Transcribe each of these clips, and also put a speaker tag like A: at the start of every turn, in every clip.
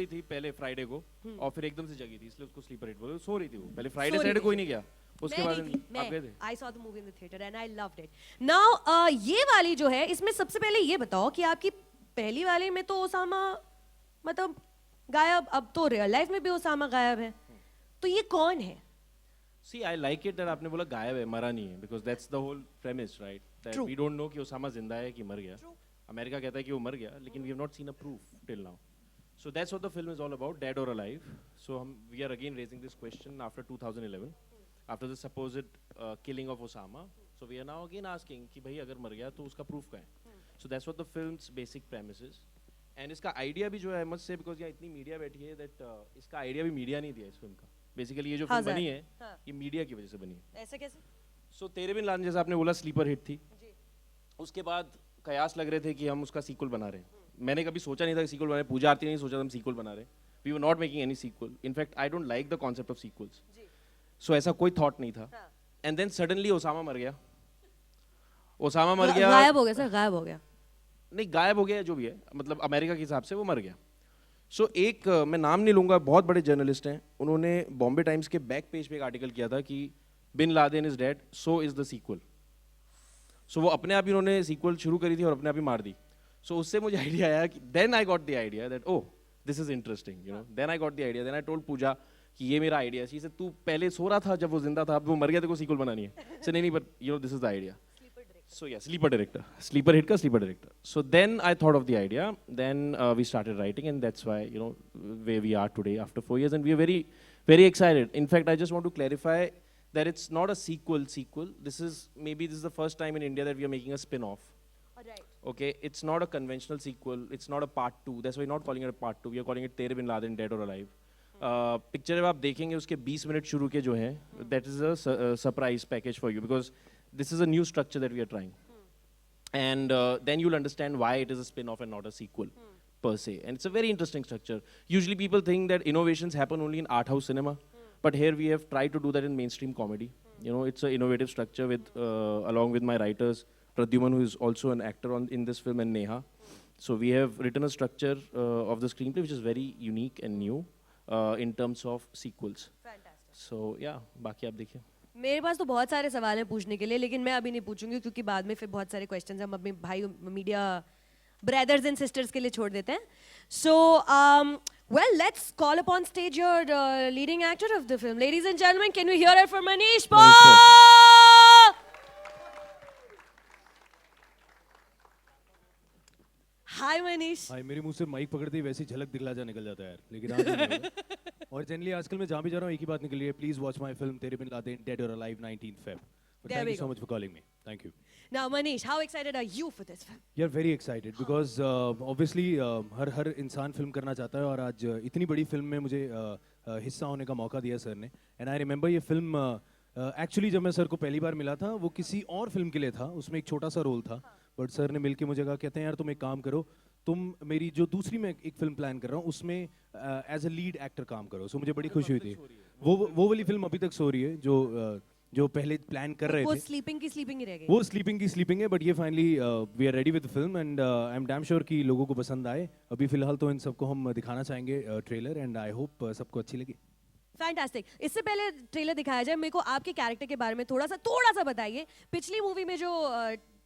A: थी पहले फ्राइडे को और फिर एकदम से जगी थी, इसलिए उसको स्लीपर हिट बोले। सो रही थी वो पहले, फ्राइडे सैटरडे कोई नहीं गया उसके बाद। आप गए थे?
B: I saw the movie in the theatre and I loved it. Now ये वाली जो है, इसमें सबसे पहले ये बताओ कि आपकी पहली वाली में तो ओसामा मतलब गायब, अब तो रियल लाइफ में भी ओसामा गायब है, तो ये कौन है?
A: See, I like it that आपने बोला गायब है, मरा नहीं है, because that's the whole premise, right? That
B: True.
A: we don't know कि ओसामा जिंदा है कि मर गया। अमेरिका कहता है कि वो मर गया, लेकिन we have not seen a proof till now. So that's what the film is all about, dead or alive. So we are again raising this question after 2011, after the supposed killing of Osama. So we are now again asking कि भाई अगर मर गया तो उसका proof क्या है? So that's what the film's basic premise is. And इसका idea भी जो है, I must say, because यहाँ इतनी मीडिया बैठी है, that इसका idea भी मीडिया नहीं दिया इस फिल्म का। बेसिकली ये जो फिल्म बनी है, ये मीडिया की वजह से बनी है।
B: ऐसे कैसे?
A: सो तेरे बिन लादेन, जैसा आपने बोला, स्लीपर हिट थी। उसके बाद कयास लग रहे थे कि हम उसका सीक्वल बना रहे हैं। मैंने कभी सोचा नहीं था कि सीक्वल बना रहे हैं, पूजा आरती नहीं सोचा था हम सीक्वल बना रहे हैं। We were not making any sequel. In fact I don't like the concept of sequels, so ऐसा कोई थॉट नहीं था। एंड देन सडनली ओसामा मर गया। ओसामा मर गया,
B: गायब हो गया सर, गायब हो गया।
A: नहीं, गायब हो गया जो भी है, मतलब अमेरिका के हिसाब से वो मर गया। सो एक मैं नाम नहीं लूंगा, बहुत बड़े जर्नलिस्ट हैं, उन्होंने बॉम्बे टाइम्स के बैक पेज पे एक आर्टिकल किया था कि bin Laden is dead, so is the sequel. So वो अपने आप ही उन्होंने सीक्वल शुरू करी थी और अपने आप ही मार दी। सो उससे मुझे आइडिया आया कि then I got the idea that oh this is interesting, you know. Then I got the idea, then I told Pooja कि ये मेरा आइडिया है। तू पहले सो रहा था जब वो जिंदा था, अब वो मर गया तो को सीक्वल बनानी है। सो नहीं, but you know this is the idea. So yeah, sleeper director, sleeper hit ka sleeper director. So then I thought of the idea. Then we started writing, and that's why, you know, where we are today after 4 years, and we are very, very excited. In fact, I just want to clarify that it's not a sequel. This is the first time in India that we are making a spin-off.
B: Alright.
A: Okay, it's not a conventional sequel. It's not a part 2. That's why we're not calling it a part 2. We are calling it Tere Bin Laden, Dead or Alive. Picture जब आप देखेंगे उसके 20 minute शुरू के जो हैं, that is a surprise package for you, because this is a new structure that we are trying. And then you'll understand why it is a spin-off and not a sequel per se. And it's a very interesting structure. Usually people think that innovations happen only in art house cinema, but here we have tried to do that in mainstream comedy. You know, it's an innovative structure with, along with my writers, Pradyuman, who is also an actor in this film, and Neha. So we have written a structure of the screenplay which is very unique and new in terms of sequels.
B: Fantastic.
A: So yeah, बाकी आप देखिए।
B: मेरे पास तो बहुत सारे सवाल हैं पूछने के लिए, लेकिन मैं अभी नहीं पूछूंगी क्योंकि बाद में फिर बहुत सारे क्वेश्चंस हम अपने भाई मीडिया ब्रदर्स एंड सिस्टर्स के लिए छोड़ देते हैं। So well, let's call upon stage your leading actor of the film. Ladies and gentleman, can we hear it for Manish Paul? Hi Manish.
C: Hi, मेरे मुंह से माइक पकड़ते ही वैसी झलक दिखला जा निकल जाता है यार, लेकिन आज नहीं होगा। और जनरली आजकल मैं जहाँ भी जा रहा हूँ एक ही बात निकल रही है, प्लीज वॉच माय फिल्म तेरे बिन लादेन, डेड और alive, 19 Feb. Thank you so much for calling me. Thank you.
B: Now Manish, how excited are you for this film?
C: You're very excited because obviously हर इंसान फिल्म करना चाहता है, और आज इतनी बड़ी फिल्म में मुझे हिस्सा होने का मौका दिया सर ने। एंड आई रिमेंबर ये फिल्म एक्चुअली जब मैं सर को पहली बार मिला था वो किसी और फिल्म के लिए था, उसमें एक छोटा सा रोल था, बट सर ने मिलके मुझे कहा, कहते हैं यार तुम एक काम करो, तुम मेरी जो दूसरी मैं एक फिल्म प्लान कर रहा हूँ उसमें एज अ लीड एक्टर काम करो। सो मुझे बड़ी खुशी हुई थी। वो वाली फिल्म अभी तक सो रही है जो पहले प्लान कर रहे थे।
B: वो स्लीपिंग ही रह गई।
C: वो स्लीपिंग है, बट ये finally we are ready with the film, and I am damn sure कि लोगों को पसंद आए। अभी फिलहाल तो इन सबको हम दिखाना चाहेंगे ट्रेलर, एंड आई होप सबको अच्छी लगी।
B: फैंटास्टिक। इससे पहले ट्रेलर दिखाया जाए, मेरे को आपके कैरेक्टर के बारे में थोड़ा सा बताइए। पिछली मूवी में जो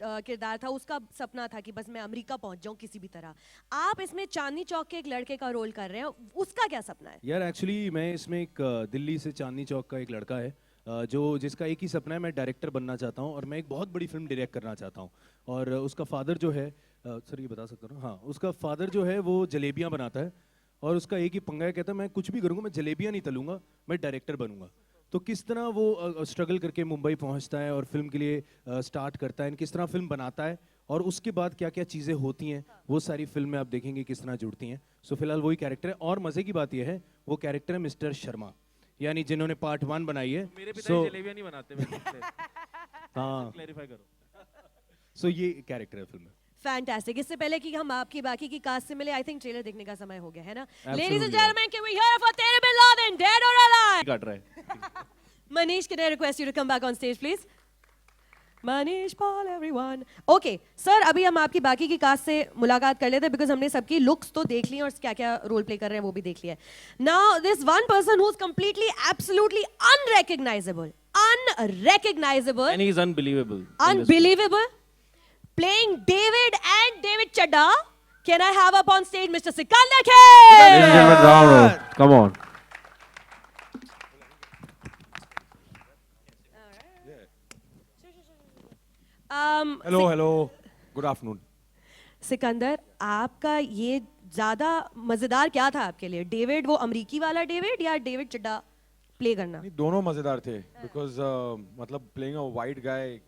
B: किरदार था उसका सपना था कि बस मैं अमेरिका पहुंच जाऊं किसी भी तरह। आप इसमें चांदनी चौक के एक लड़के का रोल कर रहे हैं, उसका क्या सपना है?
C: यार एक्चुअली मैं इसमें एक दिल्ली से चांदनी चौक का एक लड़का है जिसका एक ही सपना है, मैं डायरेक्टर बनना चाहता हूँ और मैं एक बहुत बड़ी फिल्म डायरेक्ट करना चाहता हूँ। और उसका फादर जो है, सर ये बता सकता हूँ, हाँ, उसका फादर जो है वो जलेबियाँ बनाता है, और उसका एक ही पंगा है, कहता है मैं कुछ भी करूँगा, मैं जलेबियाँ नहीं तलूंगा, मैं डायरेक्टर बनूंगा। तो किस तरह वो स्ट्रगल करके मुंबई पहुंचता है और फिल्म के लिए स्टार्ट करता है, किस तरह फिल्म बनाता है, और उसके बाद क्या क्या चीज़ें होती हैं, वो सारी फिल्म में आप देखेंगे किस तरह जुड़ती हैं। सो फिलहाल वही कैरेक्टर है, और मज़े की बात यह है वो कैरेक्टर है मिस्टर शर्मा, यानी जिन्होंने पार्ट 1 बनाई है।
A: मेरे पिताजी जलेबियां नहीं बनाते।
C: हाँ,
A: क्लैरिफाई करो।
C: सो ये कैरेक्टर है फिल्म में।
B: फैंटास्टिक। इससे पहले कि हम आपकी बाकी की कास्ट से मिले, आई थिंक ट्रेलर देखने का समय हो गया है ना।
C: Absolutely.
B: Ladies and gentleman, can we hear for Tere Bin Laden, dead और अलाइव?
A: काट रहा है।
B: Manish, can I request you to come back on stage, please? Manish Paul, everyone. Okay, sir, अभी हम आपकी बाकी की कास्ट से मुलाकात कर लेते हैं बिकॉज हमने सबकी लुक्स तो देख ली हैं और क्या क्या रोल प्ले कर रहे हैं वो भी देख लिया है. Now, this one person who's completely, absolutely unrecognizable. Unrecognizable.
A: And he's unbelievable.
B: Unbelievable. Playing David and David Chadda. Can I have up on stage Mr. Sikandar Khan?
A: Ladies and gentlemen, round. Come on.
D: Hello good afternoon.
B: Sikandar, आपका ये ज्यादा मजेदार क्या था आपके लिए? David, वो अमरीकी वाला डेविड या डेविड चड्डा प्ले करना?
D: नहीं, दोनों मजेदार थे बिकॉज मतलब playing a white guy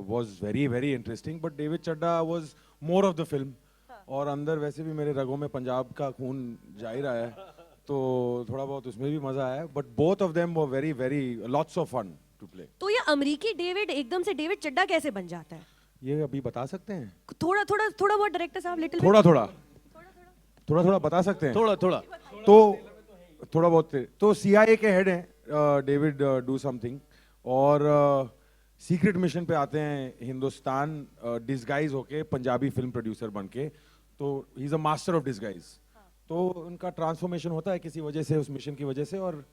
D: was very very interesting, but David Chadda was more of the film. और अंदर वैसे भी मेरे रगों में पंजाब का खून जा ही रहा है, तो थोड़ा बहुत उसमें भी मजा आया. But both of them were very very lots of fun to play.
B: तो ये अमरीकी डेविड एकदम से डेविड चड्डा कैसे बन जाता है?
D: ये अभी बता सकते हैं?
B: थोड़ा बहुत डायरेक्टर साहब, लिटिल
D: थोड़ा थोड़ा बता सकते हैं?
C: थोड़ा
D: तो थोड़ा बहुत. तो CIA के हेड हैं डेविड डू समथिंग, और सीक्रेट मिशन पे आते हैं हिंदुस्तान डिस्गाइज होके पंजाबी फिल्म प्रोड्यूसर बन के. तो he is a master of disguise. तो उनका ट्रांसफॉर्मेशन होता है किसी वजह से, उस मिशन की वजह से, और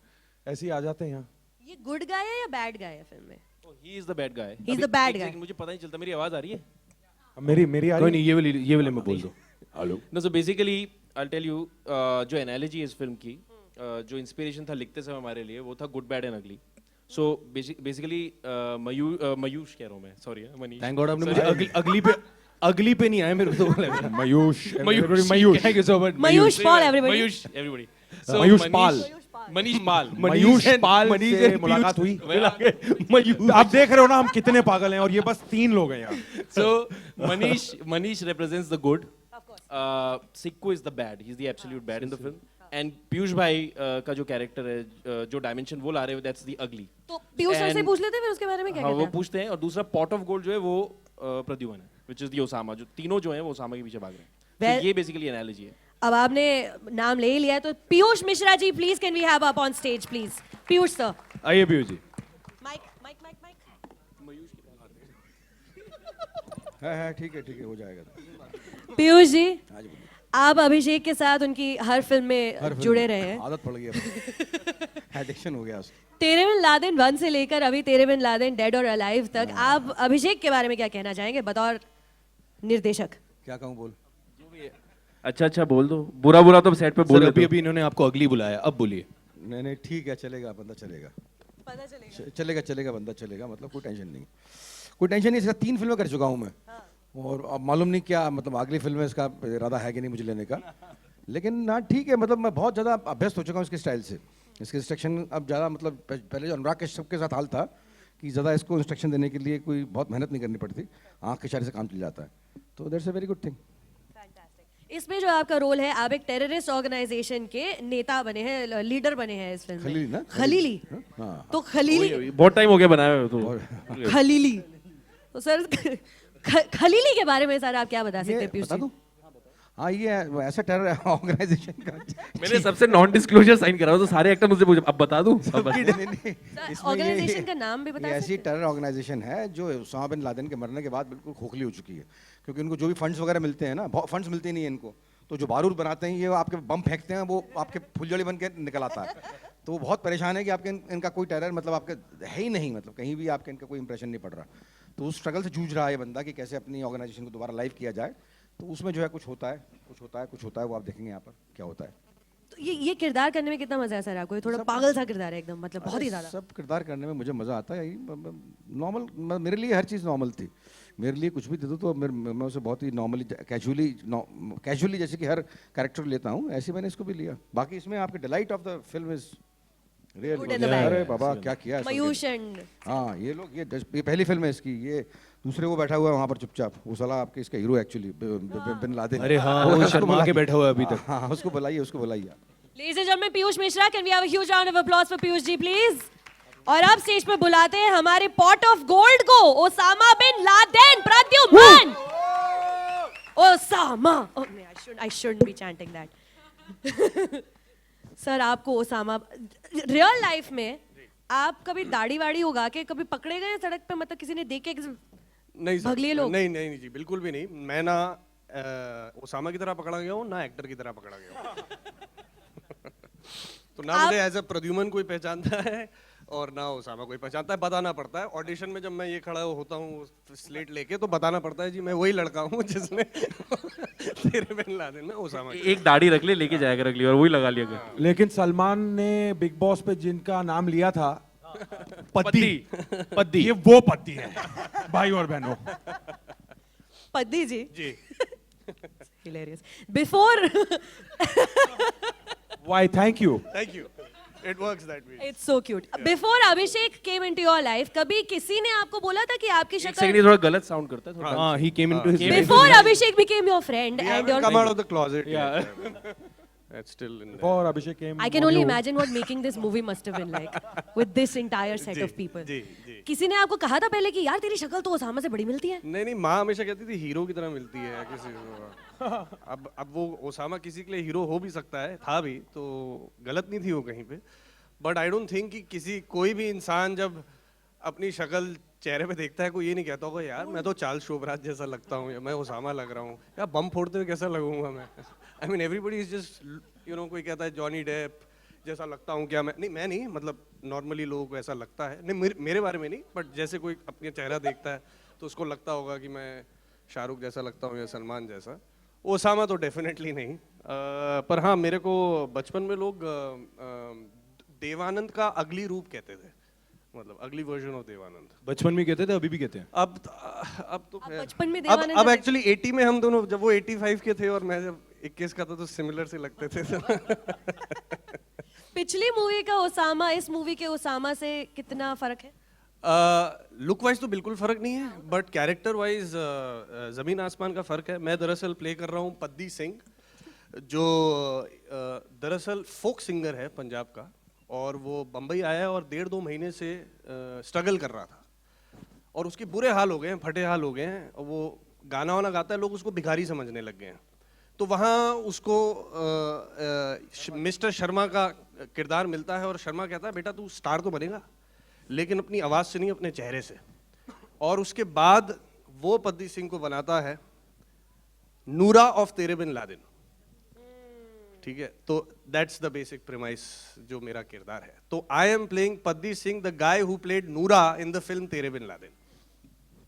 D: ऐसे ही आ जाते हैं यहाँ.
B: ये गुड गाय है या बैड गाय है फिल्म में?
A: Oh, he is the bad guy.
B: He is the
A: अभी
B: bad
A: एक
B: guy.
A: second, मुझे पता नहीं चलता. मेरी आवाज आ रही है?
D: मेरी आ
C: कोई
D: रही
C: नहीं, ये वाले में बोल दो.
D: Hello.
A: No, so basically, I'll tell you, जो एनालॉजी है इस फिल्म की, जो इंस्पिरेशन था लिखते समय हमारे लिए, वो था गुड बैड एंड अगली. सो बेसिकली मयूष कह रहा हूँ मैं, सॉरी मनीष.
C: थैंक गॉड आपने मुझे अगली पे नहीं आया मेरे को तो बोला.
D: Mayush.
C: Thank you so much.
B: Mayush Pal, everybody.
A: Mayush everybody. So,
D: Mayush Pal.
A: Manish Pal.
D: Mayush Pal से मुलाकात हुई. आप देख रहे हो ना हम कितने पागल हैं, और ये बस 3 लोग हैं यहाँ.
A: So Manish represents the good. Sikku is the bad. He's the absolute bad in the film. And Piyush भाई का जो कैरेक्टर है, जो डायमेंशन वो ला रहे हो, that's the ugly.
B: तो पीयूष सर से
A: And-
B: पूछ लेते हैं फिर उसके बारे में क्या
A: हाँ,
B: कहते
A: वो
B: हैं?
A: पूछते हैं. और दूसरा पॉट ऑफ गोल्ड जो है वो प्रद्युमन है, which is the ओसामा. जो तीनों जो हैं वो ओसामा के पीछे भाग रहे हैं.
B: Well-
A: So ये बेसिकली एनालॉजी है.
B: अब आपने नाम ले ही लिया है तो Piyush Mishra ji, please can we have up on stage please? Piyush sir.
C: आइए पीयूष जी.
B: माइक.
E: है ठीक है हो जाएगा.
B: पीयूष जी, आप अभिषेक के साथ उनकी हर फिल्म में जुड़े रहे हैं.
E: आदत पड़ गई है. एडिक्शन हो गया उसकी.
B: तेरे बिन लादेन 1 से लेकर अभी तेरे बिन लादेन डेड और अलाइव तक, आप अभिषेक के बारे में क्या कहना चाहेंगे बतौर निर्देशक?
E: क्या कहूँ बोल.
A: अच्छा बोल दो. बुरा तो सेट पे बोल
C: सर
A: देते
C: अभी इन्होंने आपको अगली बुलाया, अब बोलिए.
E: नहीं ठीक है, चलेगा बंदा चलेगा. चलेगा बंदा चलेगा, मतलब कोई टेंशन नहीं. इसका 3 फिल्में कर चुका हूँ मैं. और अब मालूम नहीं क्या मतलब अगली फिल्म में इसका इरादा है कि नहीं मुझे लेने का. लेकिन हाँ ठीक है, मतलब मैं बहुत ज़्यादा अभ्यस्त हो चुका हूँ इसके स्टाइल से. इसके इंस्ट्रक्शन अब ज़्यादा, मतलब पहले जो अनुराग कश्यप के साथ हाल था कि ज़्यादा इसको इंस्ट्रक्शन देने के लिए कोई बहुत मेहनत नहीं करनी पड़ती, आँख के इशारे से काम चल जाता है. तो that's a very good thing.
B: इसमें जो आपका रोल है, आप एक टेररिस्ट ऑर्गेनाइजेशन के नेता बने हैं, लीडर बने हैं इस फिल्म में.
E: खलीली ना?
B: खलीली.
E: हाँ.
B: तो खलीली,
A: बहुत टाइम हो गया बनाए हुए तो.
B: खलीली. तो सर खलीली के बारे में सर आप क्या बता सकते हैं
E: ये
B: पीयूष
E: बता
B: जी?
E: दूँ. हाँ, ये ऐसा टेरर ऑर्गेनाइजेशन का
A: मैंने सबसे नॉन डिस्क्लोजर साइन करा तो सारे एक्टर मुझसे पूछे, अब बता दूं.
B: ऑर्गेनाइजेशन का नाम भी बता
E: ये
B: सकते
E: ऐसी टेरर ऑर्गेनाइजेशन है जो उसामा बिन लादेन के मरने के बाद बिल्कुल खोखली हो चुकी है. क्योंकि उनको जो भी फंड्स वगैरह मिलते हैं ना, फंड्स मिलते नहीं है इनको. तो जो बारूद बनाते हैं, ये आपके बम फेंकते हैं, वो आपके फुलझड़ी बन के निकल आता है. तो वो बहुत परेशान है कि आपके इनका कोई टेरर मतलब आपके है ही नहीं, मतलब कहीं भी आपके इनका कोई इंप्रेशन नहीं पड़ रहा. तो उस स्ट्रगल से जूझ रहा है बंदा कि कैसे अपनी ऑर्गेनाइजेशन को दोबारा लाइव किया जाए. तो उसमें जो है कुछ होता है, वो आप देखेंगे यहाँ पर क्या होता है.
B: तो ये किरदार करने में कितना मजा है सर आपको? ये थोड़ा पागल सा किरदार है एकदम, मतलब बहुत ही ज्यादा.
E: सब किरदार करने में मुझे मज़ा आता है. नॉर्मल, मेरे लिए हर चीज़ नॉर्मल थी. मेरे लिए कुछ भी दे दो तो मैं उसे बहुत ही नॉर्मली कैजुअली जैसे कि हर कैरेक्टर लेता हूँ, ऐसे मैंने इसको भी लिया. बाकी इसमें आपके delight of the film is
B: Good and the bad.
E: अरे बाबा क्या किया है
B: मयूष
E: सबने.
B: एंड
E: हाँ, ये लोग ये पहली फिल्म है इसकी. ये दूसरे वो बैठा हुआ है वहाँ पर चुपचाप, वो साला आपके इसका हीरो एक्चुअली बिन लादेन.
C: अरे हाँ, वो शर्मा के बैठा हुआ है अभी तक.
E: हाँ, उसको बुलाइए.
B: Ladies and gentlemen, Piyush Mishra, can we have a huge round of applause for Piyush ji please? और अब स्टेज पे बुलाते हैं हमारे पॉट ऑफ गोल्ड को, Osama bin Laden Pradyuman. Osama. Oh, I shouldn't be chanting that. Sir आपको ओसामा, रियल लाइफ में आप कभी दाढ़ी वाड़ी उगा के कभी पकड़े गए सड़क पे? मतलब किसी ने देख के
A: नहीं सर,
B: भगलिए लोग?
A: नहीं नहीं जी, बिल्कुल भी नहीं। मैं ना ओसामा की तरह पकड़ा गया हूँ, ना एक्टर की तरह पकड़ा गया हूँ। तो ना मुझे एज ए प्रद्युमन कोई पहचानता है और ना ओसामा कोई पहचानता है। बताना पड़ता है ऑडिशन में, जब मैं ये खड़ा होता हूँ स्लेट लेके, तो बताना पड़ता है जी मैं वही लड़का हूँ जिसने तेरे बिन लादेन में ओसामा किया। एक दाढ़ी रख ले, लेके जाएगा अगली बार, वही लगा लिया कर।
D: लेकिन सलमान ने बिग बॉस पे जिनका नाम लिया था पद्दी,
C: पद्दी
D: ये वो पद्दी है भाई और बहनों।
B: Paddy ji
A: ji
B: hilarious before
D: वाई thank you.
A: Thank you, it works that way.
B: it's so cute before Abhishek came into your life कभी किसी ने आपको बोला था कि आपकी
A: एक
B: शक्ल
A: सेकंड, ये थोड़ा गलत साउंड करता है थोड़ा।
C: हाँ, he came into his
B: before Abhishek became your friend and your
A: come out of the closet. Yeah. That's still in there.
D: और अभिषेक came
B: I can
D: on
B: only
D: you.
B: imagine what making this movie must have been like with this entire set of people.
A: जी जी।
B: किसी ने आपको कहा था पहले कि यार तेरी शक्ल तो ओसामा से बड़ी मिलती है?
A: नहीं नहीं, माँ हमेशा कहती थी हीरो की तरह मिलती है किसी को। अब वो ओसामा किसी के लिए हीरो हो भी सकता है, था भी, तो गलत नहीं थी वो कहीं पे। बट आई डोंट थिंक कि कोई भी इंसान जब अपनी शक्ल चेहरे पे देखता है, कोई ये नहीं कहता होगा यार मैं तो चार्ल्स शोबराज जैसा लगता हूँ, या मैं ओसामा लग रहा हूँ, या बम फोड़ते हुए कैसा लगूंगा मैं। I mean everybody is just कोई कहता है जॉनी डेप जैसा लगता हूँ क्या मैं नहीं, मतलब नॉर्मली लोगों को ऐसा लगता है। नहीं मेरे बारे में नहीं, बट जैसे कोई अपने चेहरा देखता है तो उसको लगता होगा कि मैं शाहरुख जैसा लगता हूँ या सलमान जैसा। ओसामा तो डेफिनेटली नहीं। पर हाँ, मेरे को बचपन में लोग देवानंद का अगली रूप कहते थे, मतलब अगली वर्जन ऑफ देवानंद।
C: बचपन में कहते थे, अभी भी कहते हैं।
A: अब तो
B: अब
A: खैर-
B: बचपन में देवानंद
A: अब
B: है।
A: एक्चुअली 80 में हम दोनों, जब वो 85 के थे और मैं जब 21 का था, तो सिमिलर से लगते थे।
B: पिछली मूवी का ओसामा इस मूवी के ओसामा से कितना फर्क है?
A: लुक वाइज तो बिल्कुल फर्क नहीं है, बट कैरेक्टर वाइज जमीन आसमान का फर्क है। मैं दरअसल प्ले कर रहा हूँ पद्दी सिंह, जो दरअसल फोक सिंगर है पंजाब का, और वो बम्बई आया है और 1.5-2 महीने से स्ट्रगल कर रहा था, और उसके बुरे हाल हो गए हैं, फटे हाल हो गए हैं, और वो गाना वाना गाता है, लोग उसको भिखारी समझने लग गए हैं। तो वहाँ उसको मिस्टर शर्मा का किरदार मिलता है, और शर्मा कहता है बेटा तू स्टार तो बनेगा, लेकिन अपनी आवाज़ से नहीं, अपने चेहरे से। और उसके बाद वो पद्दी सिंह को बनाता है नूरा ऑफ तेरे बिन लादेन। ठीक है, तो दैट्स द बेसिक प्रीमाइस जो मेरा किरदार है। तो I am playing पद्दी Singh, the guy who played नूरा इन द फिल्म तेरे बिन लादेन।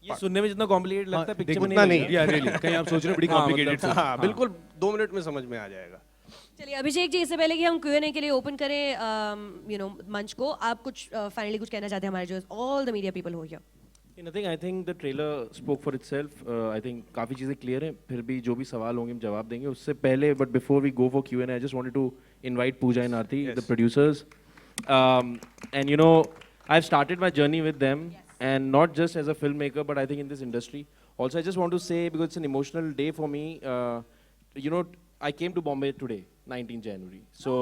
F: ये सुनने में जितना कॉम्प्लिकेटेड लगता है, पिक्चर में
A: उतना
F: नहीं
A: नहीं।
F: लगेगा।
C: Yeah, really. कहीं आप सोच रहे हो बड़ी
A: हाँ,
C: कॉम्प्लिकेटेड
A: मतलब, हाँ, बिल्कुल 2 मिनट में समझ में आ जाएगा।
B: चलिए अभिषेक जी, इससे पहले कि हम Q&A के लिए ओपन करें मंच को, आप कुछ फाइनली कुछ कहना चाहते हैं हमारे जो ऑल द मीडिया पीपल हो here?
A: Nothing, I think the trailer spoke for itself. I think काफ़ी चीज़ें क्लियर हैं, फिर भी जो भी सवाल होंगे हम जवाब देंगे। उससे पहले, but before we go for Q&A, I just wanted to invite Pooja and Aarti, the producers, and you know I have started my journey with them, and not just as a filmmaker, but I think in this industry. Also, I just want to say, because it's an emotional day for me, I came to Bombay today, 19 January. So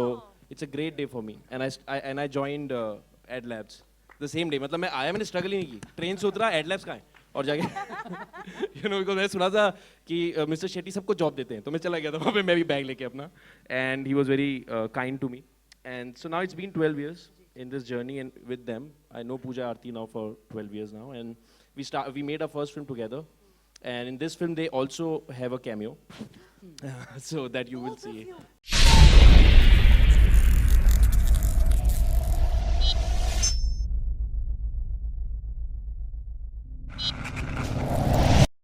A: it's a great day for me. And I joined Ad Labs the same day. मतलब मैं आया, मैंने struggle ही नहीं की, train से उतरा, Ad Labs कहाँ है, और जाके because मैंने सुना था कि मिस्टर शेट्टी सबको जॉब देते हैं, तो मैं चला गया था वहाँ पे, मैं भी बैग लेके अपना, and he was very kind to me. And so now it's been 12 years in this journey and with them. I know Pooja Aarti now for 12 years now, and we made our first film together, and in this film they also have a cameo, so that you will see.